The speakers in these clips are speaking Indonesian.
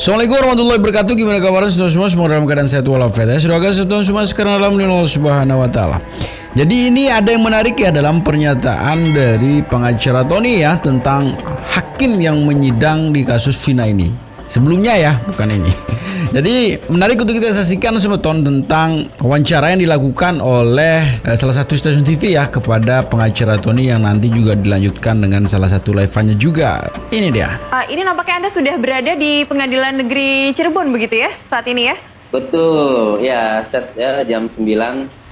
Assalamualaikum warahmatullahi wabarakatuh. Gimana kabarnya semua? Semoga dalam keadaan sehat walafiat. Semoga semuanya semua sekarang alhamdulillah Allah Subhanahu wa taala. Jadi ini ada yang menarik ya dalam pernyataan dari pengacara Tony ya tentang hakim yang menyidang di kasus Vina ini. Sebelumnya ya, bukan ini. Jadi menarik untuk kita saksikan semeton tentang wawancara yang dilakukan oleh salah satu stasiun TV ya kepada pengacara Tony yang nanti juga dilanjutkan dengan salah satu live-nya juga. Ini dia. Ini nampaknya Anda sudah berada di Pengadilan Negeri Cirebon begitu ya saat ini ya? Betul, ya set ya jam 9.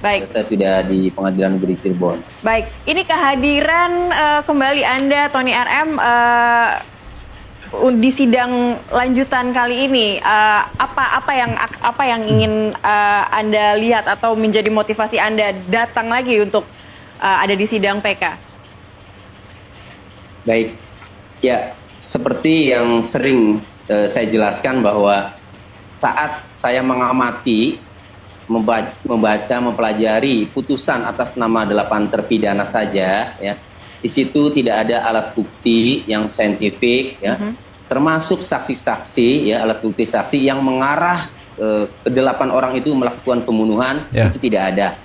Baik. Saya sudah di Pengadilan Negeri Cirebon. Baik, ini kehadiran kembali Anda Tony RM di sidang lanjutan kali ini, apa yang ingin Anda lihat atau menjadi motivasi Anda datang lagi untuk ada di sidang PK? Baik, ya seperti yang sering saya jelaskan bahwa saat saya mengamati, membaca, mempelajari putusan atas nama 8 terpidana saja, ya. Di situ tidak ada alat bukti yang saintifik, ya, termasuk saksi-saksi, ya, alat bukti saksi yang mengarah ke 8 orang itu melakukan pembunuhan, itu tidak ada.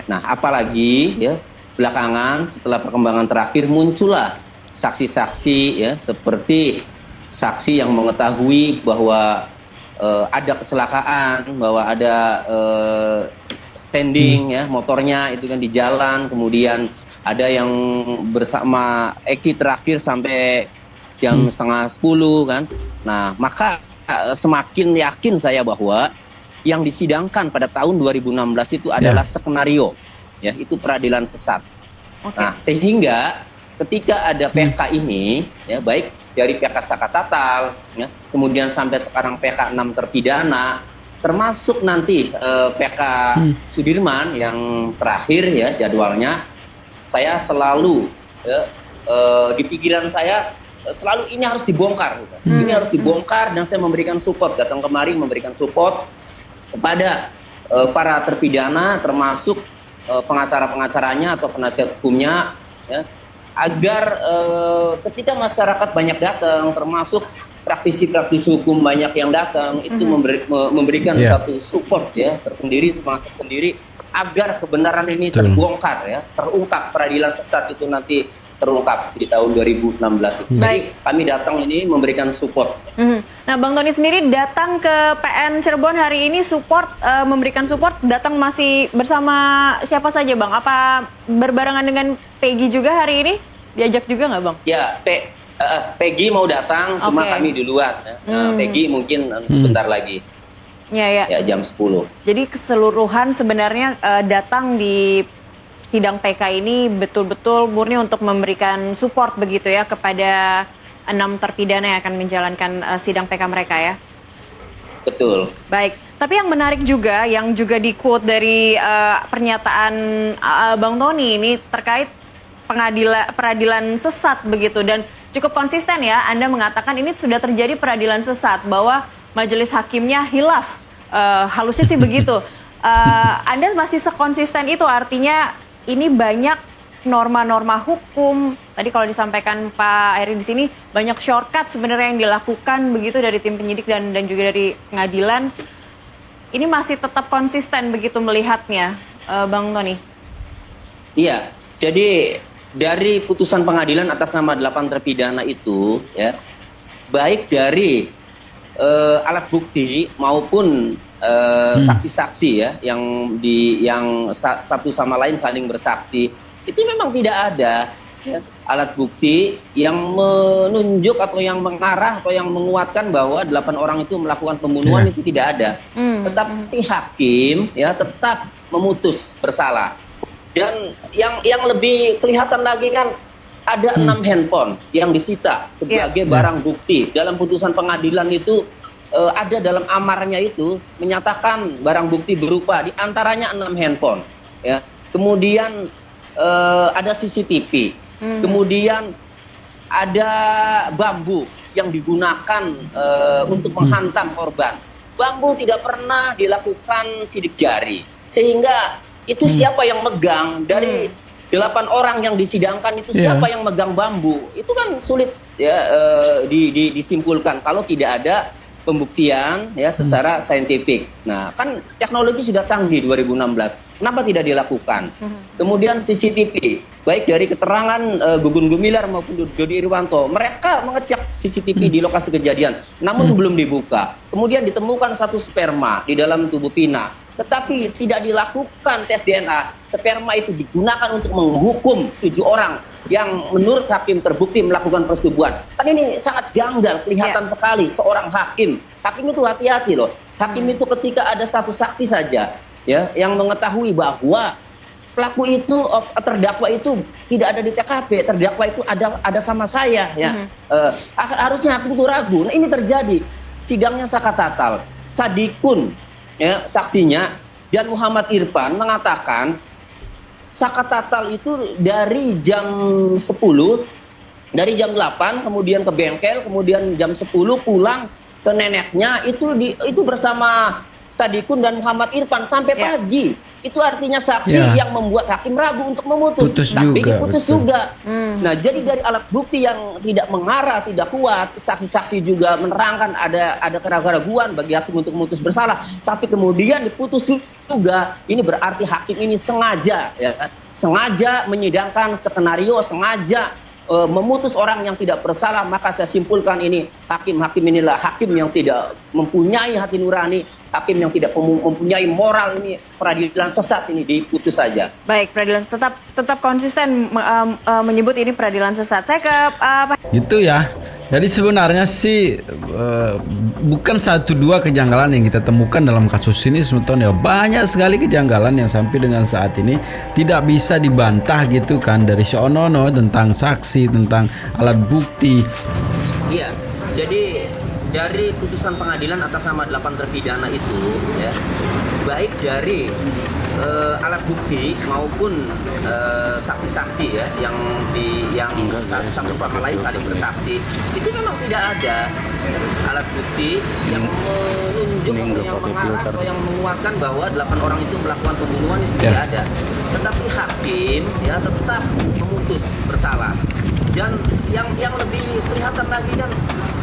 Nah, apalagi ya belakangan setelah perkembangan terakhir muncullah saksi-saksi, ya, seperti saksi yang mengetahui bahwa ada kecelakaan, bahwa ada standing, ya, motornya itu kan di jalan, kemudian ada yang bersama Eki terakhir sampai jam setengah 10 kan. Nah, maka semakin yakin saya bahwa yang disidangkan pada tahun 2016 itu adalah skenario, ya, itu peradilan sesat. Nah, sehingga ketika ada PK ini, ya, baik dari PK Saka Tatal, ya, kemudian sampai sekarang PK 6 terpidana, termasuk nanti PK Sudirman yang terakhir ya jadwalnya, saya selalu di pikiran saya selalu ini harus dibongkar, ini harus dibongkar, dan saya memberikan support, datang kemari memberikan support kepada para terpidana, termasuk pengacara-pengacaranya atau penasihat hukumnya, ya, agar ketika masyarakat banyak datang, termasuk praktisi-praktisi hukum banyak yang datang, itu memberikan satu support, ya, tersendiri, semangat tersendiri, agar kebenaran ini terbongkar, ya, terungkap, peradilan sesat itu nanti terungkap di tahun 2016 itu. Jadi kami datang ini memberikan support. Nah, Bang Tony sendiri datang ke PN Cirebon hari ini memberikan support, datang masih bersama siapa saja, Bang? Apa berbarengan dengan Peggy juga hari ini? Diajak juga nggak, Bang? Ya, Peggy mau datang, cuma kami di luar. Peggy mungkin sebentar lagi. Ya, jam 10. Jadi keseluruhan sebenarnya datang di sidang PK ini betul-betul murni untuk memberikan support begitu ya kepada 6 terpidana yang akan menjalankan sidang PK mereka ya? Betul. Baik, tapi yang menarik juga, yang juga di-quote dari pernyataan Bang Tony ini terkait peradilan sesat begitu, dan cukup konsisten ya, Anda mengatakan ini sudah terjadi peradilan sesat, bahwa majelis hakimnya hilaf, halusnya sih begitu. Anda masih sekonsisten itu, artinya ini banyak norma-norma hukum. Tadi kalau disampaikan Pak Heri di sini, banyak shortcut sebenarnya yang dilakukan begitu dari tim penyidik dan juga dari pengadilan. Ini masih tetap konsisten begitu melihatnya, Bang Tony? Iya, jadi dari putusan pengadilan atas nama 8 terpidana itu, ya, baik dari alat bukti maupun saksi-saksi, ya, yang satu sama lain saling bersaksi, itu memang tidak ada, ya, alat bukti yang menunjuk atau yang mengarah atau yang menguatkan bahwa 8 orang itu melakukan pembunuhan, itu tidak ada. Tetapi hakim, ya, tetap memutus bersalah. Dan yang lebih kelihatan lagi kan ada 6 handphone yang disita sebagai barang bukti. Dalam putusan pengadilan itu ada dalam amarnya itu menyatakan barang bukti berupa diantaranya 6 handphone, ya. Kemudian ada CCTV, kemudian ada bambu yang digunakan untuk menghantam korban. Bambu tidak pernah dilakukan sidik jari, sehingga itu siapa yang megang dari 8 orang yang disidangkan itu, siapa yang megang bambu, itu kan sulit, ya, disimpulkan kalau tidak ada pembuktian ya secara saintifik. Nah, kan teknologi sudah canggih 2016. Kenapa tidak dilakukan? Kemudian CCTV, baik dari keterangan Gugun Gumilar maupun Dodi Irwanto, mereka mengecek CCTV di lokasi kejadian, namun belum dibuka. Kemudian ditemukan satu sperma di dalam tubuh Pina, tetapi tidak dilakukan tes DNA. Sperma itu digunakan untuk menghukum 7 orang yang menurut hakim terbukti melakukan persetubuhan. Kan ini sangat janggal, kelihatan sekali seorang hakim. Hakim itu hati-hati loh. Hakim itu ketika ada satu saksi saja ya yang mengetahui bahwa pelaku itu terdakwa itu tidak ada di TKP, terdakwa itu ada sama saya ya. Harusnya hakim itu ragu. Nah, ini terjadi. Sidangnya Sakatatal. Sadikun ya saksinya dan Muhammad Irfan mengatakan Sakatatal itu dari jam 10, dari jam 8 kemudian ke bengkel, kemudian jam 10 pulang ke neneknya itu bersama Sadikun dan Muhammad Irfan sampai pagi. Itu artinya saksi yang membuat hakim ragu untuk memutus. Tapi diputus juga. Nah, jadi dari alat bukti yang tidak mengarah, tidak kuat, saksi-saksi juga menerangkan ada keraguan bagi hakim untuk memutus bersalah, tapi kemudian diputus juga. Ini berarti hakim ini sengaja menyidangkan skenario, sengaja memutus orang yang tidak bersalah. Maka saya simpulkan ini hakim-hakim inilah hakim yang tidak mempunyai hati nurani, hakim yang tidak mempunyai moral, ini peradilan sesat, ini diputus saja. Baik, peradilan tetap konsisten menyebut ini peradilan sesat. Saya ke gitu ya. Jadi sebenarnya sih bukan 1-2 kejanggalan yang kita temukan dalam kasus ini sebetulnya, banyak sekali kejanggalan yang sampai dengan saat ini tidak bisa dibantah gitu kan, dari Seonono tentang saksi, tentang alat bukti. Iya, jadi dari putusan pengadilan atas nama 8 terpidana itu ya, baik dari alat bukti maupun saksi-saksi ya yang satu sama lain saling bersaksi, itu memang tidak ada alat bukti yang menunjuk, yang mengarah atau yang menguatkan bahwa 8 orang itu melakukan pembunuhan, itu tidak ada. Tetapi hakim ya tetap memutus bersalah. Dan yang lebih kelihatan lagi, dan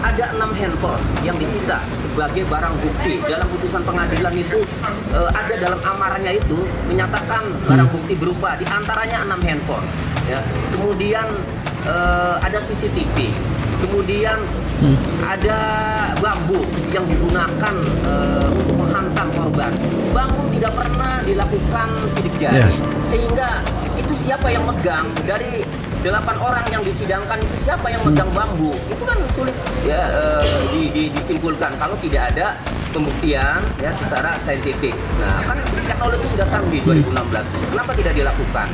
ada 6 handphone yang disita sebagai barang bukti. Dalam putusan pengadilan itu ada dalam amarnya itu menyatakan barang bukti berupa diantaranya 6 handphone ya. Kemudian ada CCTV, kemudian ada bambu yang digunakan untuk menghantam korban. Bambu tidak pernah dilakukan sidik jari, sehingga itu siapa yang megang dari 8 orang yang disidangkan, itu siapa yang megang bambu, itu kan sulit ya disimpulkan kalau tidak ada pembuktian ya secara saintifik. Nah, kan teknologi sudah canggih 2016. Kenapa tidak dilakukan?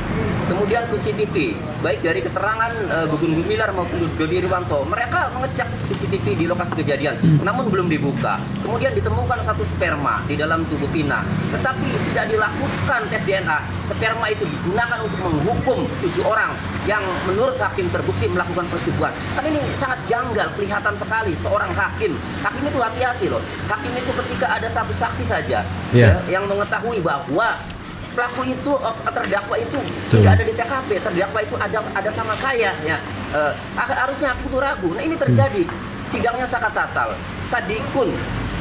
Kemudian CCTV, baik dari keterangan Gugun Gumilar maupun Dodi Irwanto, mereka mengecek CCTV di lokasi kejadian, namun belum dibuka. Kemudian ditemukan satu sperma di dalam tubuh Pina, tetapi tidak dilakukan tes DNA. Sperma itu digunakan untuk menghukum 7 orang yang menurut hakim terbukti melakukan persetubuhan. Kan ini sangat janggal, kelihatan sekali seorang hakim. Hakim itu hati-hati loh. Hakim itu ketika ada satu saksi saja ya, yang mengetahui bahwa pelaku itu, terdakwa itu tidak ada di TKP, terdakwa itu ada sama saya ya. Harusnya hakim itu ragu. Nah, ini terjadi. Sidangnya Sakatatal. Sadikun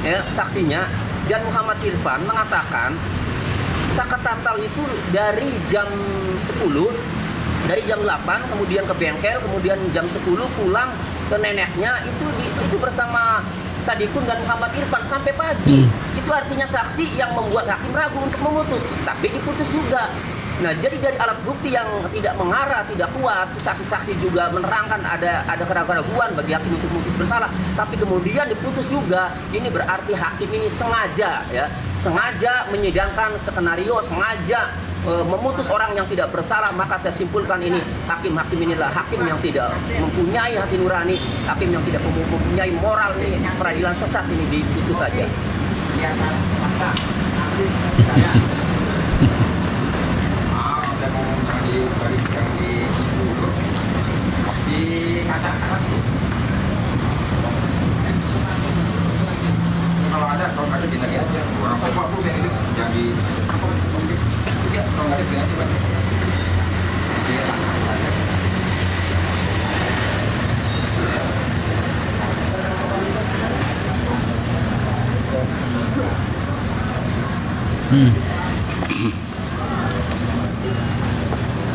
ya saksinya dan Muhammad Irfan mengatakan Sakatatal itu dari jam 10, dari jam 8 kemudian ke bengkel, kemudian jam 10 pulang ke neneknya, itu bersama Sadikun dan Muhammad Irfan sampai pagi. Itu artinya saksi yang membuat hakim ragu untuk memutus, tapi diputus juga. Nah, jadi dari alat bukti yang tidak mengarah, tidak kuat, saksi-saksi juga menerangkan ada keraguan bagi hakim untuk memutus bersalah, tapi kemudian diputus juga. Ini berarti hakim ini sengaja menyidangkan skenario, sengaja memutus orang yang tidak bersalah. Maka saya simpulkan ini hakim-hakim inilah hakim yang tidak mempunyai hati nurani, hakim yang tidak mempunyai moral. Ini peradilan sesat, ini diputus saja. Kalau ada kita lihat aja orang Papua yang itu jadi kalau nggak ada pilihan aja, Pak.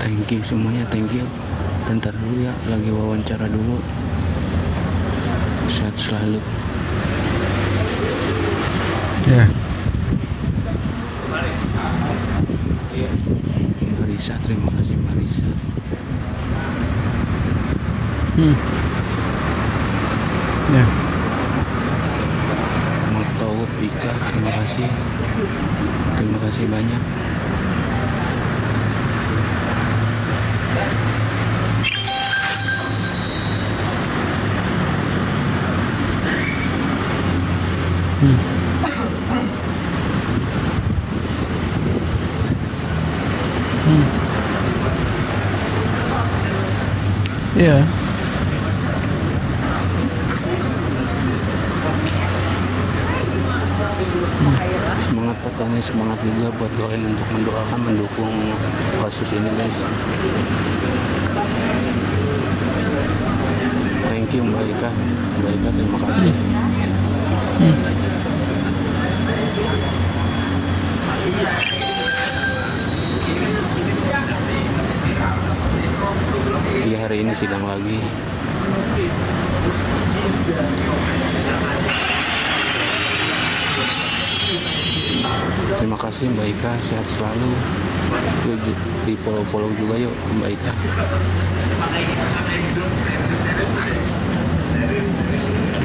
Thank you semuanya, thank you. Bentar dulu ya, lagi wawancara dulu. Sehat selalu. Ya. Marisa, terima kasih Marisa. Ya. Moto Pika, terima kasih. Terima kasih banyak. Iya. Semangat petani, semangat juga buat kalian untuk mendoakan, mendukung kasus ini guys. Thank you Mbak Ika. Mbak Ika, terima kasih. Iya, hari ini sidang lagi. Terima kasih Mbak Ika, sehat selalu. Yuk di follow juga yuk Mbak Ika.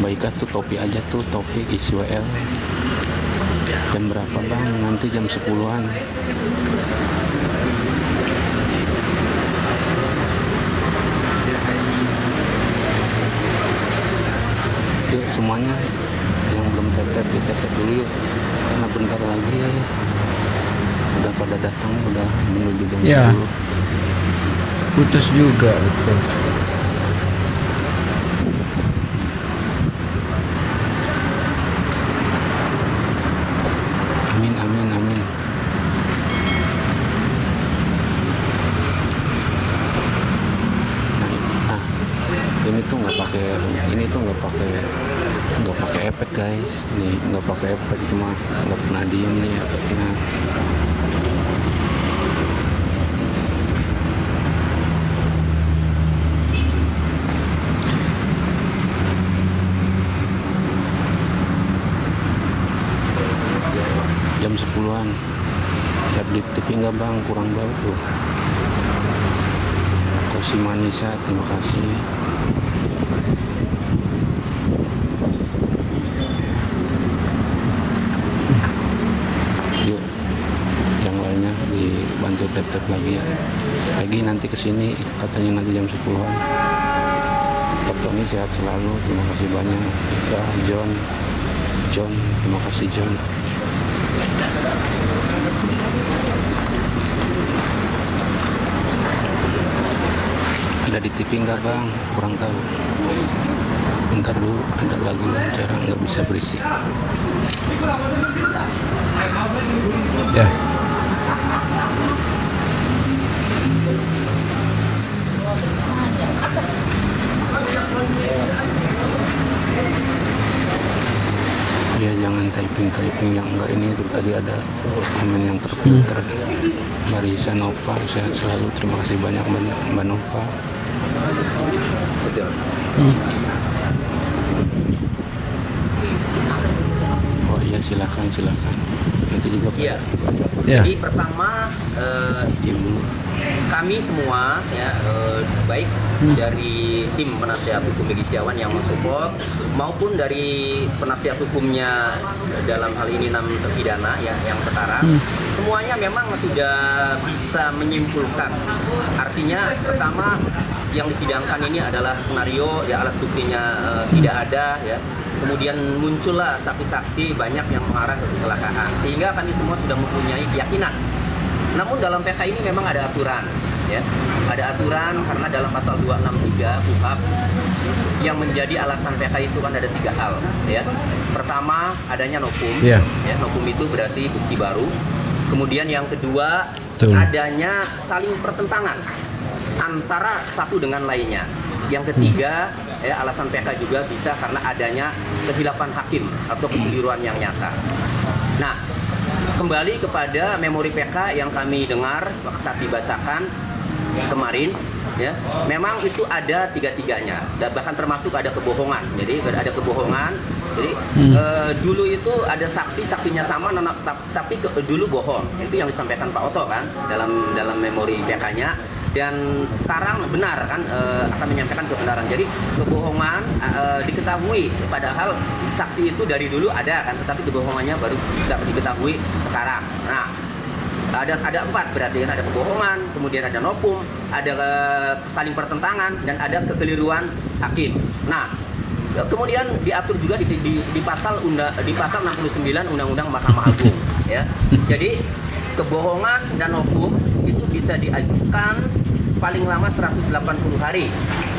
Mbak Ika tuh topi aja tuh, topi ISWL. Jam berapa bang? Nanti jam 10-an. Yuk semuanya yang belum tap-tap, tap-tap dulu yuk. Karena bentar lagi udah pada datang, udah menuju jam Ya. 10. Putus juga, betul. Amin, amin, amin. Nah, ini tuh nggak pakai efek guys. Nih nggak pakai efek, cuma nggak pernah diem nih efeknya. Jam 10-an. Lihat di TV nggak bang? Kurang bau tuh. Kosi Manisa, terima kasih. Yuk, yang lainnya dibantu tap-tap lagi ya. Lagi nanti kesini, katanya nanti jam 10-an. Pak Tony sehat selalu, terima kasih banyak. Ika, John, terima kasih John. Ada di TV nggak bang? Kurang tahu. Bentar dulu, ada lagu wawancara nggak bisa berisik. Ya. Ya jangan typing yang enggak, ini tuh tadi ada komen yang terfilter. Marisa Nova, sehat selalu, terima kasih banyak Mbak Nova. Betul. Oh iya, silakan nanti juga Iya. Ya. Jadi pertama Ibu. kami semua ya baik dari tim penasihat hukum Egy Setiawan yang mensupport maupun dari penasihat hukumnya dalam hal ini 6 terpidana ya yang sekarang semuanya memang sudah bisa menyimpulkan. Artinya pertama yang disidangkan ini adalah skenario ya, alat buktinya tidak ada ya. Kemudian muncullah saksi-saksi banyak yang mengarah ke kecelakaan, sehingga kami semua sudah mempunyai keyakinan. Namun dalam PK ini memang ada aturan, ya, ada aturan karena dalam pasal 263 KUHP yang menjadi alasan PK itu kan ada 3 hal, ya. Pertama adanya novum, Ya. ya, novum itu berarti bukti baru. Kemudian yang kedua Betul. adanya saling pertentangan antara satu dengan lainnya. Yang ketiga, alasan PK juga bisa karena adanya kehilapan hakim atau kekeliruan yang nyata. Nah, kembali kepada memori PK yang kami dengar saat dibacakan kemarin, ya, memang itu ada tiga-tiganya, dan bahkan termasuk ada kebohongan. Jadi ada kebohongan. Jadi dulu itu ada saksinya sama, tapi dulu bohong. Itu yang disampaikan Pak Oto kan dalam memori PK-nya. Dan sekarang benar kan, akan menyampaikan kebenaran. Jadi kebohongan diketahui, padahal saksi itu dari dulu ada kan, tetapi kebohongannya baru diketahui sekarang. Nah, ada 4 berarti kan, ada kebohongan, kemudian ada nopum, ada saling pertentangan, dan ada kekeliruan hakim. Nah, kemudian diatur juga di pasal 69 Undang-Undang Mahkamah Agung, ya. Jadi kebohongan dan nopum itu bisa diajukan paling lama 180 hari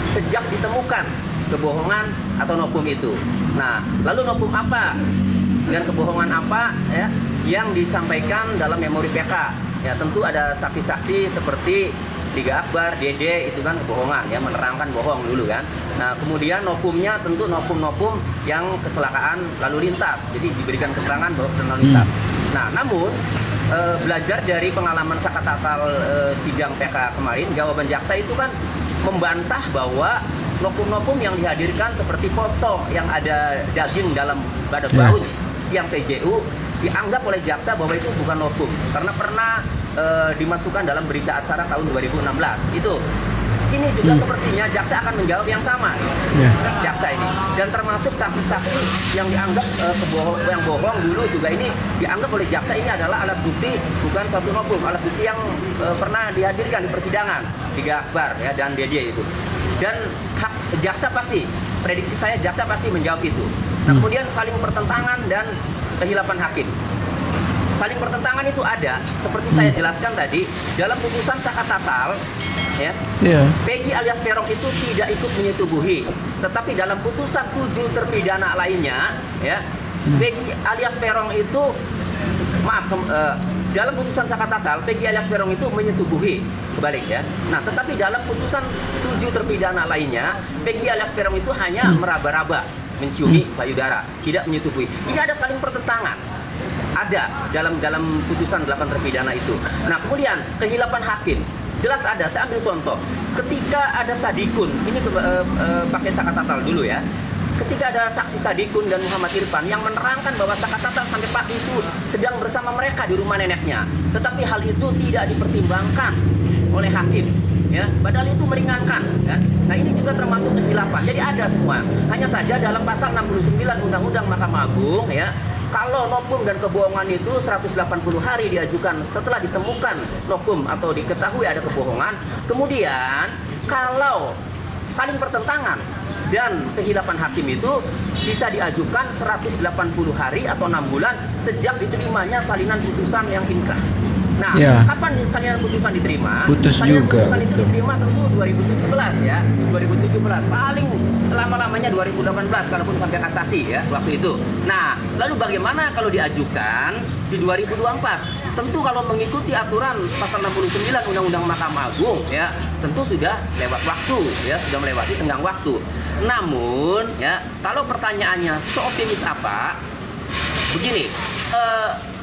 sejak ditemukan kebohongan atau nopum itu. Nah, lalu nopum apa dan kebohongan apa, ya, yang disampaikan dalam memori PK? Ya, tentu ada saksi-saksi seperti Liga Akbar, Dede, itu kan kebohongan, ya, menerangkan bohong dulu kan. Nah, kemudian nopumnya tentu nopum yang kecelakaan lalu lintas, jadi diberikan keterangan bahwa kecelakaan lalu lintas. Nah, namun belajar dari pengalaman Sakatatal sidang PK kemarin, jawaban jaksa itu kan membantah bahwa nopum-nopum yang dihadirkan seperti foto yang ada daging dalam badak baut yang PJU dianggap oleh jaksa bahwa itu bukan nopum karena pernah dimasukkan dalam berita acara tahun 2016 itu. Ini juga sepertinya jaksa akan menjawab yang sama, jaksa ini, dan termasuk saksi-saksi yang dianggap yang bohong dulu juga ini dianggap oleh jaksa ini adalah alat bukti, bukan satu nopum, alat bukti yang pernah dihadirkan di persidangan Liga Akbar, ya, dan Dede itu. Dan jaksa pasti, prediksi saya jaksa pasti menjawab itu. Nah, kemudian saling pertentangan dan kehilapan hakim. Saling pertentangan itu ada, seperti saya jelaskan tadi dalam putusan Sakatatal, ya. Peggy alias Peron itu tidak ikut menyetubuhi, tetapi dalam putusan 7 terpidana lainnya, ya, Peggy alias Peron itu dalam putusan Sakatatal Peggy alias Peron itu menyetubuhi, kebalik, ya. Nah, tetapi dalam putusan 7 terpidana lainnya, Peggy alias Peron itu hanya meraba-raba, menciumi payudara, tidak menyetubuhi. Ini ada saling pertentangan. Ada dalam putusan 8 terpidana itu. Nah, kemudian kehilapan hakim jelas ada. Saya ambil contoh, ketika ada Sadikun, ini pakai Sakatatal dulu, ya. Ketika ada saksi Sadikun dan Muhammad Irfan yang menerangkan bahwa Sakatatal sampai pagi itu sedang bersama mereka di rumah neneknya, tetapi hal itu tidak dipertimbangkan oleh hakim, ya, padahal itu meringankan, ya. Nah, ini juga termasuk kehilapan. Jadi ada semua. Hanya saja dalam pasal 69 Undang-Undang Mahkamah Agung, ya, kalau nopum dan kebohongan itu 180 hari diajukan setelah ditemukan nopum atau diketahui ada kebohongan. Kemudian kalau saling pertentangan dan kehilapan hakim itu bisa diajukan 180 hari atau 6 bulan sejak diterimanya salinan putusan yang inkrah. Nah, kapan salinan putusan diterima? Salinan putusan itu diterima tentu 2017, ya. 2017. Paling lama-lamanya 2018 kalaupun sampai kasasi, ya, waktu itu. Nah, lalu bagaimana kalau diajukan di 2024? Tentu kalau mengikuti aturan pasal 69 Undang-Undang Mahkamah Agung, ya, tentu sudah lewat waktu, ya, sudah melewati tenggang waktu. Namun, ya, kalau pertanyaannya seoptimis apa? Begini,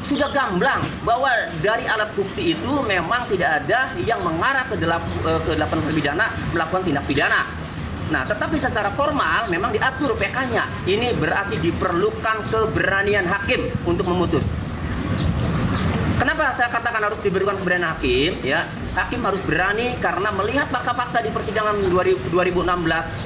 sudah gamblang bahwa dari alat bukti itu memang tidak ada yang mengarah ke 8 terpidana melakukan tindak pidana. Nah, tetapi secara formal memang diatur PK-nya. Ini berarti diperlukan keberanian hakim untuk memutus. Kenapa saya katakan harus diberikan keberanian hakim? Ya, hakim harus berani karena melihat fakta-fakta di persidangan 2016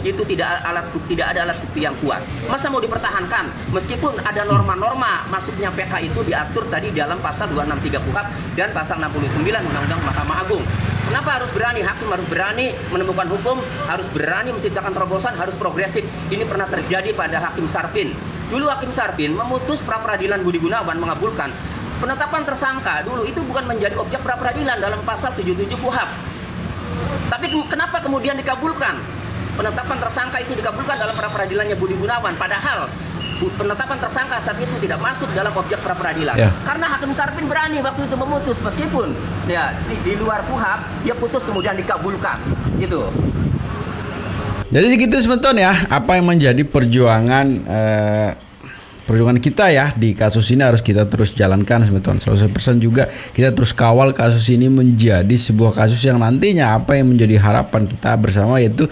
itu tidak ada alat bukti yang kuat. Masa mau dipertahankan? Meskipun ada norma-norma masuknya PK itu diatur tadi dalam pasal 263 KUHP dan pasal 69 Undang-Undang Mahkamah Agung. Kenapa harus berani? Hakim harus berani menemukan hukum, harus berani menciptakan terobosan, harus progresif. Ini pernah terjadi pada Hakim Sarpin. Dulu Hakim Sarpin memutus pra-peradilan Budi Gunawan mengabulkan penetapan tersangka dulu itu bukan menjadi objek pra-peradilan dalam pasal 77 KUHP. Tapi kenapa kemudian dikabulkan? Penetapan tersangka itu dikabulkan dalam pra-peradilannya Budi Gunawan. Padahal penetapan tersangka saat itu tidak masuk dalam objek pra-peradilan. Karena Hakim Sarpin berani waktu itu memutus meskipun ya di luar KUHP dia putus kemudian dikabulkan. Gitu. Jadi segitu sebentar ya apa yang menjadi perjuangan perjuangan kita ya di kasus ini harus kita terus jalankan teman-teman. Selalu saya pesan juga kita terus kawal kasus ini menjadi sebuah kasus yang nantinya apa yang menjadi harapan kita bersama, yaitu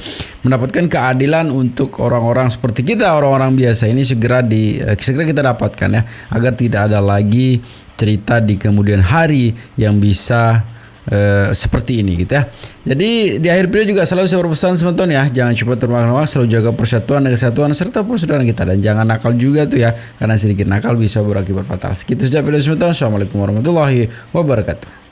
mendapatkan keadilan untuk orang-orang seperti kita, orang-orang biasa ini segera kita dapatkan ya, agar tidak ada lagi cerita di kemudian hari yang bisa seperti ini gitu ya. Jadi di akhir video juga selalu saya berpesan teman-teman ya, jangan cepat termakan hoax, selalu jaga persatuan dan kesatuan serta persaudaraan kita, dan jangan nakal juga tuh ya, karena sedikit nakal bisa berakibat fatal. Segitu saja video teman-teman. Assalamualaikum warahmatullahi wabarakatuh.